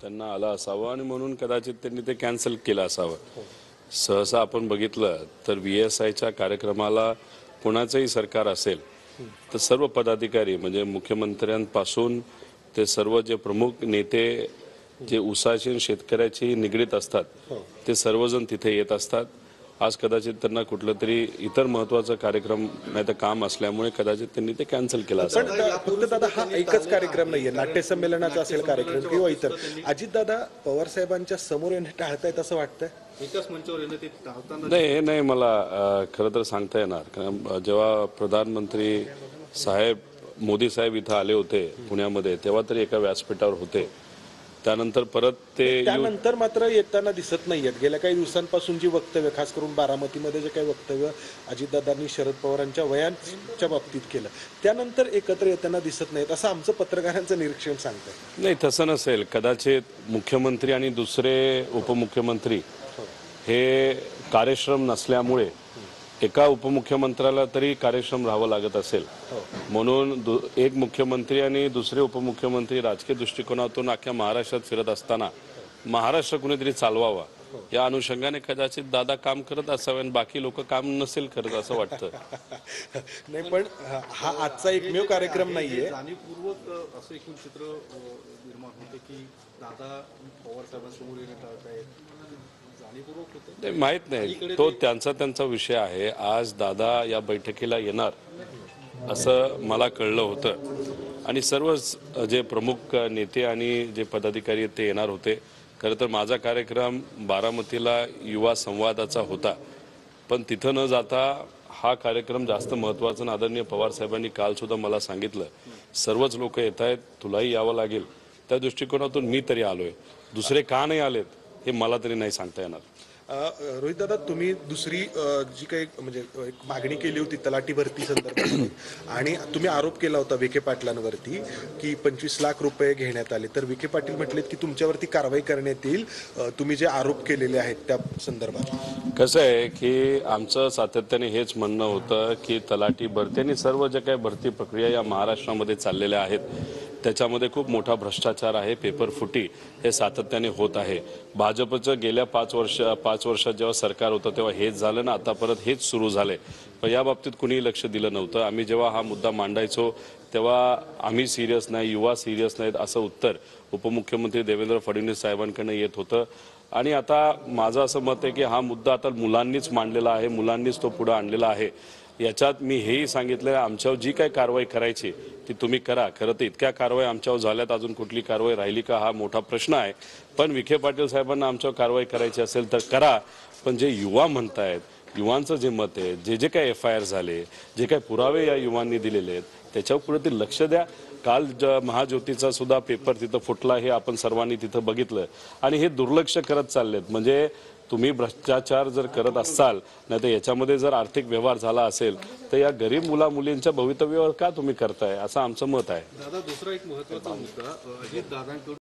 त्यांना आलं असावं आणि म्हणून कदाचित त्यांनी ते कॅन्सल केलं असावं। सहसा आपण बघितलं तर VSIच्या कार्यक्रमाला कोणाचंही सरकार असेल तर सर्व पदाधिकारी म्हणजे मुख्यमंत्र्यांपासून ते सर्व जे प्रमुख नेते जे ऊसाशी आणि शेतकऱ्याशी निगडीत असतात ते सर्वजण तिथे येत असतात। आज कदाचित त्यांना कुठलं तरी इतर महत्त्वाचा कार्यक्रम नाही तर काम असल्यामुळे कदाचित त्यांनी ते कॅन्सल केलं असेल। फक्त दादा हा एकच कार्यक्रम नाहीये, नाट्यसंमेलनाचा असेल कार्यक्रम किंवा इतर, अजितदादा पवार साहेबांच्या समोर येणं टाळतायत असं वाटतंय? एकाच मंचावर येणं ते टाळताना नाही, हे नाही मला खरं तर सांगता येणार, कारण जेव्हा प्रधानमंत्री साहेब मोदी साहेब इथं आले होते पुण्यामध्ये तेव्हा तरी एका व्यासपीठावर होते, त्यानंतर परत ते त्यानंतर मात्र येताना दिसत नाहीयेत। गेल्या काही दिवसांपासून जी वक्तव्य, खास करून बारामतीमध्ये जे काही वक्तव्य अजितदादांनी शरद पवारांच्या वयांच्या बाबतीत केलं, त्यानंतर एकत्र येताना दिसत नाहीत असं आमचं पत्रकारांचं निरीक्षण सांगतंय। नाही, तसं नसेल, कदाचित मुख्यमंत्री आणि दुसरे उपमुख्यमंत्री हे कार्यश्रम नसल्यामुळे एका उपमुख्यमंत्र्याला तरी कार्यश्रम राहावं लागत असेल, म्हणून एक मुख्यमंत्री आणि दुसरे उपमुख्यमंत्री राजकीय दृष्टिकोनातून अख्ख्या महाराष्ट्रात फिरत असताना महाराष्ट्र कुणीतरी चालवावा या अनुषंगाने कदाचित दादा काम करत असावे आणि बाकी लोक काम नसेल करत असं वाटतं। नाही, पण हा आजचा एकमेव कार्यक्रम नाहीये। जाणीवपूर्वक असं एकूण चित्र निर्माण होते की दादा पवार साहेबांसमोर येणं टाळतायत, जाणीवपूर्वक होतं ते माहित नाही, तो त्यांचा विषय आहे। आज दादा या बैठकीला येणार असं मला कळलं होतं आणि सर्वच जे प्रमुख नेते आणि जे पदाधिकारी आहेत ते येणार होते। खरं तर माझा कार्यक्रम बारामतीला युवा संवादाचा होता, पण तिथं न जाता हा कार्यक्रम जास्त महत्त्वाचा आणि आदरणीय पवार साहेबांनी काल सुद्धा मला सांगितलं सर्वच लोक येत आहेत, तुलाही यावं लागेल, त्या दृष्टिकोनातून मी तरी आलोय। दुसरे का नाही आलेत हे मला तरी नाही सांगता येणार। रोहित दादा, तुम्ही दुसरी जी काही म्हणजे एक मागणी केली होती तलाठी भरती संदर्भात आणि तुम्ही आरोप केला होता विखे पाटलांवरती की 25 लाख रुपये घेण्यात आले, तर विखे पाटील म्हटलेत की तुमच्यावरती कारवाई करण्यात येईल, तुम्ही जे आरोप केलेले आहेत त्या संदर्भात। कसं आहे की आमचं सातत्याने हेच म्हणणं होतं की तलाठी भरती आणि सर्व जे काही भरती प्रक्रिया या महाराष्ट्रामध्ये चाललेल्या आहेत त्याच्यामध्ये खूप मोठा भ्रष्टाचार आहे, पेपरफुटी हे सातत्याने होत आहे। भाजपचं गेल्या 5 वर्षात जेव्हा सरकार होतं तेव्हा हेच झालं ना, आता परत हेच सुरू झाले, पण या बाबतीत कुणीही लक्ष दिलं नव्हतं। आम्ही जेव्हा हा मुद्दा मांडायचो तेव्हा आम्ही सिरियस नाही, युवा सिरियस नाहीत असं उत्तर उपमुख्यमंत्री देवेंद्र फडणवीस साहेबांकडनं येत होतं। आणि आता माझं असं मत आहे की हा मुद्दा आता मुलांनीच मांडलेला आहे, मुलांनीच तो पुढे आणलेला आहे। याच्यात मी हेही सांगितलं आमच्यावर जी काही कारवाई करायची ती तुम्ही करा। खरं तर इतक्या कारवाई आमच्यावर झाल्यात, अजून कुठली कारवाई राहिली का हा मोठा प्रश्न आहे, पण विखे पाटील साहेबांना आमच्यावर कारवाई करायची असेल तर करा। पण जे युवा म्हणतायत, युवांचं जे मत आहे, जे जे काही FIR झाले, जे काही पुरावे या युवांनी दिलेले आहेत त्याच्यावर कुठेतरी लक्ष द्या। काल महाज्योतीचा सुद्धा पेपर तिथं फुटला हे आपण सर्वांनी तिथं बघितलं आणि हे दुर्लक्ष करत चाललेत। म्हणजे तुम्ही भ्रष्टाचार जर करत असाल नाही तर याच्यामध्ये जर आर्थिक व्यवहार झाला असेल तर या गरीब मुला मुलींच्या भवितव्यावर का तुम्ही करताय असं आमचं मत आहे। दादा, दुसरा एक महत्त्वाचा मुद्दा अजित दादांकडून